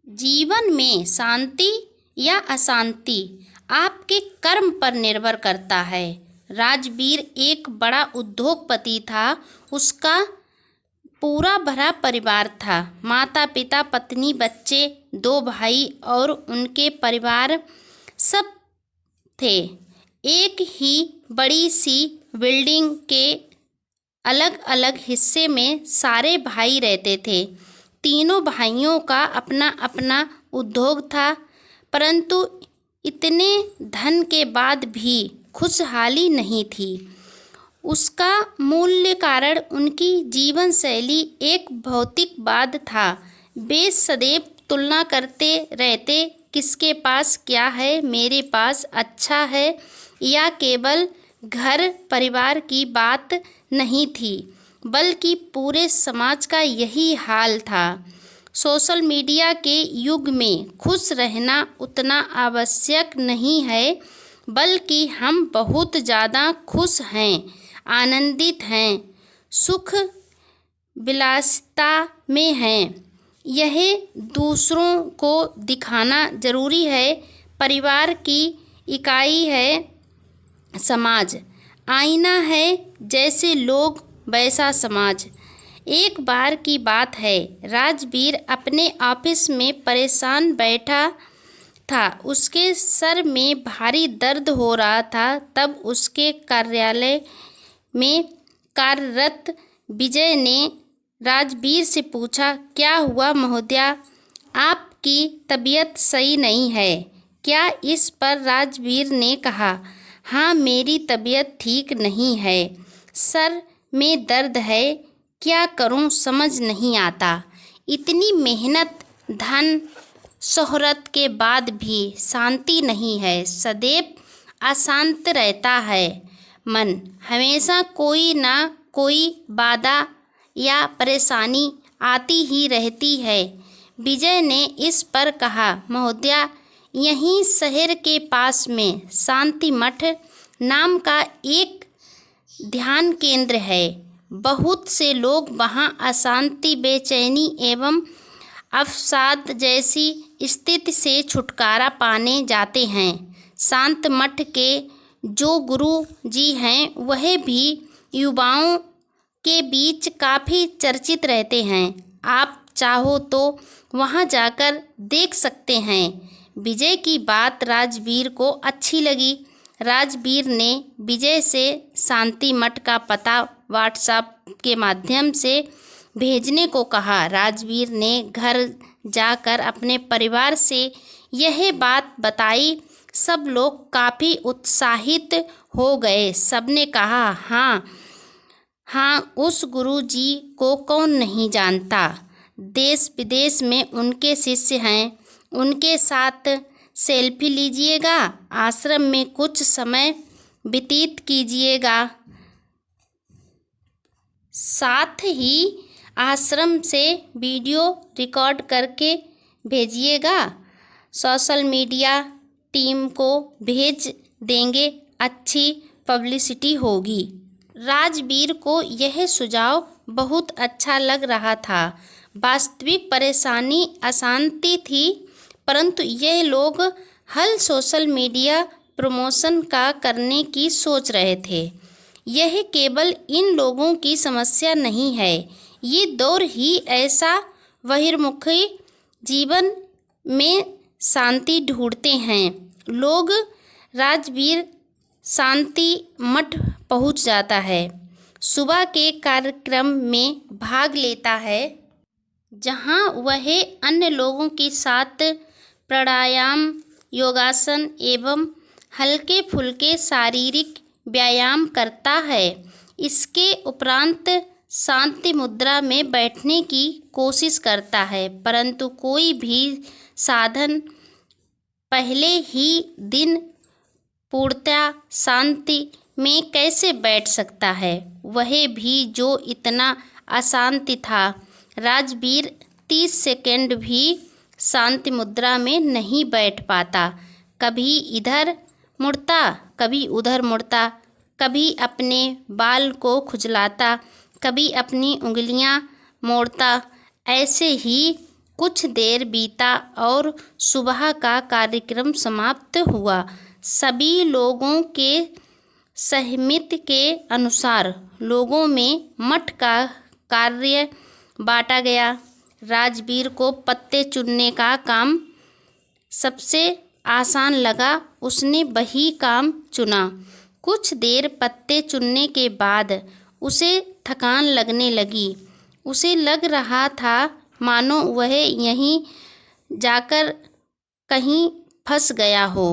जीवन में शांति या अशांति आपके कर्म पर निर्भर करता है। राजवीर एक बड़ा उद्योगपति था। उसका पूरा भरा परिवार था। माता पिता, पत्नी, बच्चे, 2 भाई और उनके परिवार सब थे। एक ही बड़ी सी बिल्डिंग के अलग अलग हिस्से में सारे भाई रहते थे। तीनों भाइयों का अपना अपना उद्योग था, परंतु इतने धन के बाद भी खुशहाली नहीं थी। उसका मूल कारण उनकी जीवन शैली एक भौतिकवाद था। वे सदैव तुलना करते रहते, किसके पास क्या है, मेरे पास अच्छा है। या केवल घर परिवार की बात नहीं थी, बल्कि पूरे समाज का यही हाल था। सोशल मीडिया के युग में खुश रहना उतना आवश्यक नहीं है, बल्कि हम बहुत ज़्यादा खुश हैं, आनंदित हैं, सुख विलासिता में हैं। यह दूसरों को दिखाना जरूरी है। परिवार की इकाई है समाज। आईना है, जैसे लोग वैसा समाज। एक बार की बात है, राजवीर अपने ऑफिस में परेशान बैठा था। उसके सर में भारी दर्द हो रहा था। तब उसके कार्यालय में कार्यरत विजय ने राजवीर से पूछा, क्या हुआ महोदया, आपकी तबीयत सही नहीं है क्या? इस पर राजवीर ने कहा, हाँ, मेरी तबीयत ठीक नहीं है, सर में दर्द है, क्या करूं समझ नहीं आता। इतनी मेहनत, धन, शोहरत के बाद भी शांति नहीं है। सदैव अशांत रहता है मन। हमेशा कोई ना कोई बाधा या परेशानी आती ही रहती है। विजय ने इस पर कहा, महोदया, यहीं शहर के पास में शांति मठ नाम का एक ध्यान केंद्र है। बहुत से लोग वहां अशांति, बेचैनी एवं अवसाद जैसी स्थिति से छुटकारा पाने जाते हैं। शांत मठ के जो गुरु जी हैं, वह भी युवाओं के बीच काफ़ी चर्चित रहते हैं। आप चाहो तो वहां जाकर देख सकते हैं। विजय की बात राजवीर को अच्छी लगी। राजवीर ने विजय से शांति मठ का पता व्हाट्सएप के माध्यम से भेजने को कहा। राजवीर ने घर जाकर अपने परिवार से यह बात बताई। सब लोग काफ़ी उत्साहित हो गए। सबने कहा, हाँ, उस गुरु जी को कौन नहीं जानता। देश विदेश में उनके शिष्य हैं। उनके साथ सेल्फी लीजिएगा, आश्रम में कुछ समय व्यतीत कीजिएगा, साथ ही आश्रम से वीडियो रिकॉर्ड करके भेजिएगा। सोशल मीडिया टीम को भेज देंगे, अच्छी पब्लिसिटी होगी। राजवीर को यह सुझाव बहुत अच्छा लग रहा था। वास्तविक परेशानी अशांति थी, परंतु यह लोग हल सोशल मीडिया प्रमोशन का करने की सोच रहे थे। यह केवल इन लोगों की समस्या नहीं है। ये दौर ही ऐसा बहिर्मुखी जीवन में शांति ढूंढते हैं। लोग राजवीर शांति मठ पहुंच जाता है। सुबह के कार्यक्रम में भाग लेता है, जहां वह अन्य लोगों के साथ प्राणायाम, योगासन एवं हल्के फुल्के शारीरिक व्यायाम करता है। इसके उपरांत शांति मुद्रा में बैठने की कोशिश करता है, परंतु कोई भी साधन पहले ही दिन पूर्णतः शांति में कैसे बैठ सकता है, वह भी जो इतना अशांति था। राजवीर 30 सेकंड भी शांति मुद्रा में नहीं बैठ पाता। कभी इधर मुड़ता, कभी उधर मुड़ता, कभी अपने बाल को खुजलाता, कभी अपनी उंगलियां मोड़ता। ऐसे ही कुछ देर बीता और सुबह का कार्यक्रम समाप्त हुआ। सभी लोगों के सहमति के अनुसार लोगों में मठ का कार्य बांटा गया। राजवीर को पत्ते चुनने का काम सबसे आसान लगा। उसने वही काम चुना। कुछ देर पत्ते चुनने के बाद उसे थकान लगने लगी। उसे लग रहा था मानो वह यहीं जाकर कहीं फंस गया हो।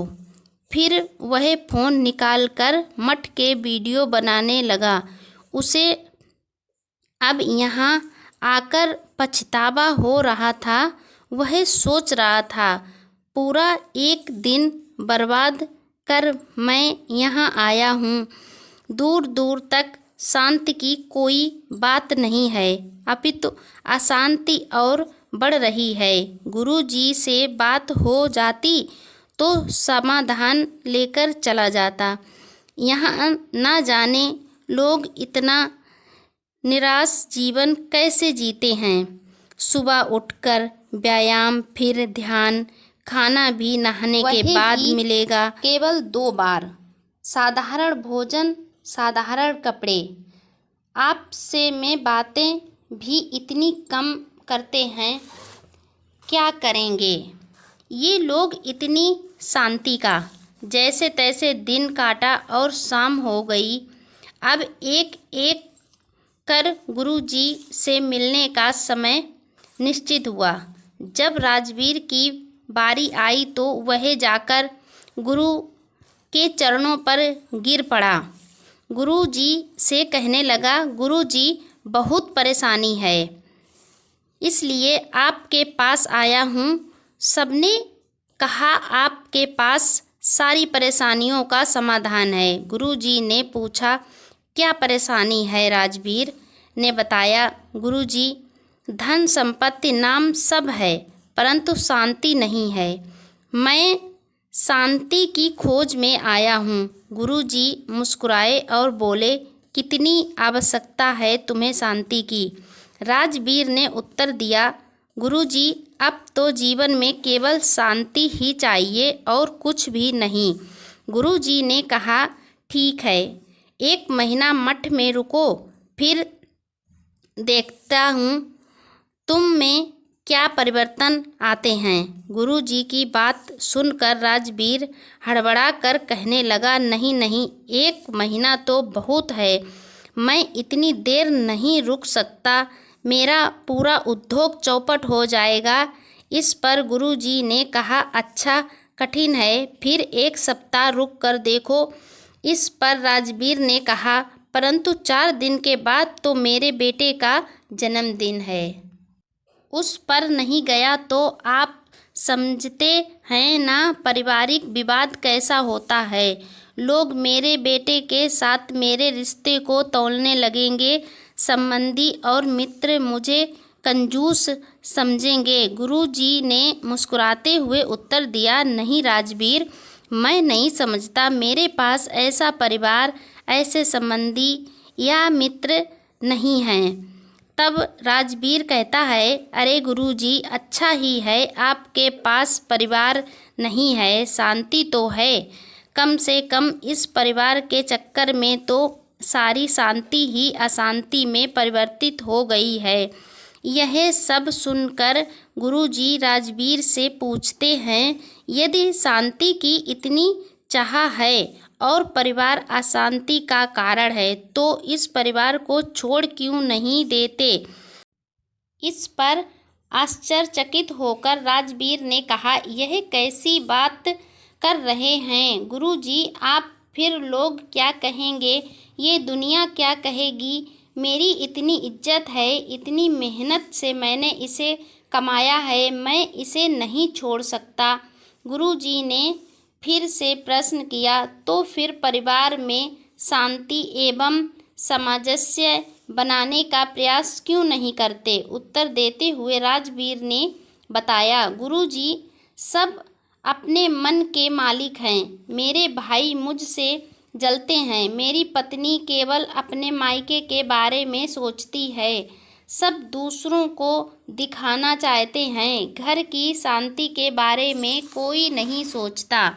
फिर वह फ़ोन निकालकर मठ के वीडियो बनाने लगा। उसे अब यहाँ आकर पछतावा हो रहा था। वह सोच रहा था, पूरा एक दिन बर्बाद कर मैं यहाँ आया हूँ। दूर दूर तक शांति की कोई बात नहीं है, अपितु अशांति और बढ़ रही है। गुरुजी से बात हो जाती तो समाधान लेकर चला जाता। यहाँ न जाने लोग इतना निराश जीवन कैसे जीते हैं। सुबह उठकर व्यायाम, फिर ध्यान, खाना भी नहाने के बाद मिलेगा केवल 2 बार। साधारण भोजन, साधारण कपड़े। आपसे में बातें भी इतनी कम करते हैं, क्या करेंगे ये लोग। इतनी शांति का जैसे तैसे दिन काटा और शाम हो गई। अब एक एक कर गुरुजी से मिलने का समय निश्चित हुआ। जब राजवीर की बारी आई तो वह जाकर गुरु के चरणों पर गिर पड़ा। गुरुजी से कहने लगा, गुरुजी बहुत परेशानी है, इसलिए आपके पास आया हूँ। सबने कहा आपके पास सारी परेशानियों का समाधान है। गुरुजी ने पूछा, क्या परेशानी है? राजवीर ने बताया, गुरुजी धन संपत्ति नाम सब है, परंतु शांति नहीं है। मैं शांति की खोज में आया हूँ। गुरुजी मुस्कुराए और बोले, कितनी आवश्यकता है तुम्हें शांति की? राजवीर ने उत्तर दिया, गुरुजी अब तो जीवन में केवल शांति ही चाहिए और कुछ भी नहीं। गुरुजी ने कहा, ठीक है, 1 महीना मठ में रुको, फिर देखता हूँ तुम में क्या परिवर्तन आते हैं। गुरुजी की बात सुनकर राजवीर हड़बड़ा कर कहने लगा, नहीं नहीं, 1 महीना तो बहुत है। मैं इतनी देर नहीं रुक सकता, मेरा पूरा उद्योग चौपट हो जाएगा। इस पर गुरुजी ने कहा, अच्छा कठिन है, फिर 1 सप्ताह रुक कर देखो। इस पर राजवीर ने कहा, परंतु 4 दिन के बाद तो मेरे बेटे का जन्मदिन है। उस पर नहीं गया तो आप समझते हैं ना पारिवारिक विवाद कैसा होता है। लोग मेरे बेटे के साथ मेरे रिश्ते को तौलने लगेंगे। संबंधी और मित्र मुझे कंजूस समझेंगे। गुरुजी ने मुस्कुराते हुए उत्तर दिया, नहीं राजवीर, मैं नहीं समझता। मेरे पास ऐसा परिवार, ऐसे संबंधी या मित्र नहीं हैं। तब राजवीर कहता है, अरे गुरुजी, अच्छा ही है आपके पास परिवार नहीं है, शांति तो है। कम से कम इस परिवार के चक्कर में तो सारी शांति ही अशांति में परिवर्तित हो गई है। यह सब सुनकर गुरुजी राजवीर से पूछते हैं, यदि शांति की इतनी चाह है और परिवार अशांति का कारण है तो इस परिवार को छोड़ क्यों नहीं देते? इस पर आश्चर्यचकित होकर राजवीर ने कहा, यह कैसी बात कर रहे हैं गुरुजी आप? फिर लोग क्या कहेंगे, ये दुनिया क्या कहेगी? मेरी इतनी इज्जत है, इतनी मेहनत से मैंने इसे कमाया है, मैं इसे नहीं छोड़ सकता। गुरुजी ने फिर से प्रश्न किया, तो फिर परिवार में शांति एवं सामंजस्य बनाने का प्रयास क्यों नहीं करते? उत्तर देते हुए राजवीर ने बताया, गुरुजी सब अपने मन के मालिक हैं। मेरे भाई मुझसे जलते हैं, मेरी पत्नी केवल अपने मायके के बारे में सोचती है। सब दूसरों को दिखाना चाहते हैं। घर की शांति के बारे में कोई नहीं सोचता।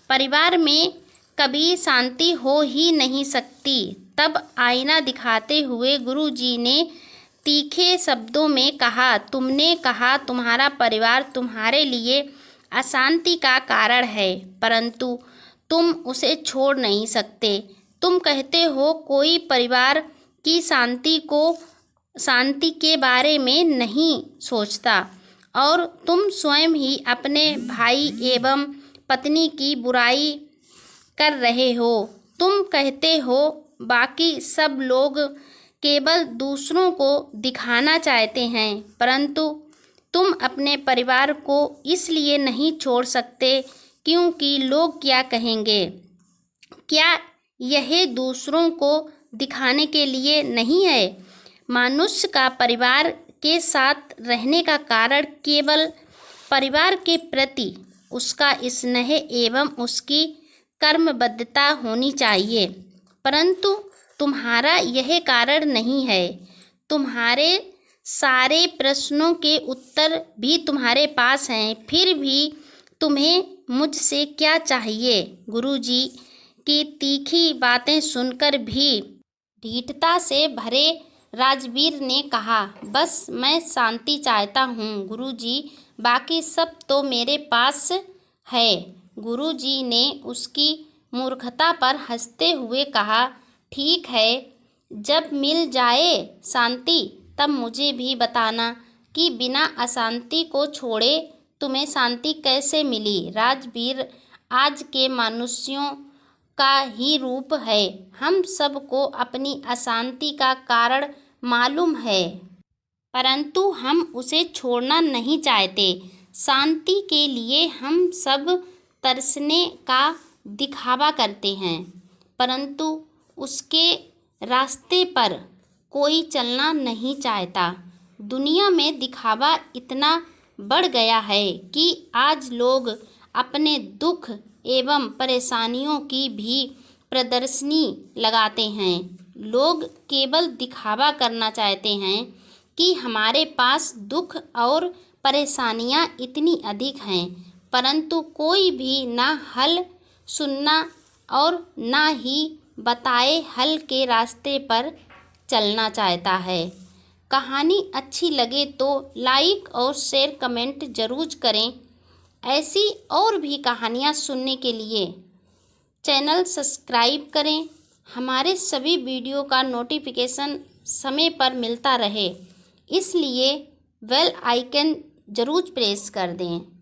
परिवार में कभी शांति हो ही नहीं सकती। तब आईना दिखाते हुए गुरुजी ने तीखे शब्दों में कहा, तुमने कहा तुम्हारा परिवार तुम्हारे लिए अशांति का कारण है, परंतु तुम उसे छोड़ नहीं सकते। तुम कहते हो कोई परिवार की शांति के बारे में नहीं सोचता, और तुम स्वयं ही अपने भाई एवं पत्नी की बुराई कर रहे हो। तुम कहते हो बाकी सब लोग केवल दूसरों को दिखाना चाहते हैं, परंतु तुम अपने परिवार को इसलिए नहीं छोड़ सकते क्योंकि लोग क्या कहेंगे। क्या यह दूसरों को दिखाने के लिए नहीं है? मनुष्य का परिवार के साथ रहने का कारण केवल परिवार के प्रति उसका स्नेह एवं उसकी कर्मबद्धता होनी चाहिए, परंतु तुम्हारा यह कारण नहीं है। तुम्हारे सारे प्रश्नों के उत्तर भी तुम्हारे पास हैं, फिर भी तुम्हें मुझसे क्या चाहिए? गुरुजी की तीखी बातें सुनकर भी ढीठता से भरे राजवीर ने कहा, बस मैं शांति चाहता हूँ गुरुजी, बाकी सब तो मेरे पास है। गुरुजी ने उसकी मूर्खता पर हंसते हुए कहा, ठीक है, जब मिल जाए शांति तब मुझे भी बताना कि बिना अशांति को छोड़े तुम्हें शांति कैसे मिली। राजवीर आज के मनुष्यों का ही रूप है। हम सबको अपनी अशांति का कारण मालूम है, परंतु हम उसे छोड़ना नहीं चाहते। शांति के लिए हम सब तरसने का दिखावा करते हैं, परंतु उसके रास्ते पर कोई चलना नहीं चाहता। दुनिया में दिखावा इतना बढ़ गया है कि आज लोग अपने दुख एवं परेशानियों की भी प्रदर्शनी लगाते हैं। लोग केवल दिखावा करना चाहते हैं कि हमारे पास दुख और परेशानियां इतनी अधिक हैं, परंतु कोई भी ना हल सुनना और ना ही बताए हल के रास्ते पर चलना चाहता है। कहानी अच्छी लगे तो लाइक और शेयर कमेंट ज़रूर करें। ऐसी और भी कहानियाँ सुनने के लिए चैनल सब्सक्राइब करें। हमारे सभी वीडियो का नोटिफिकेशन समय पर मिलता रहे, इसलिए बेल आइकन ज़रूर प्रेस कर दें।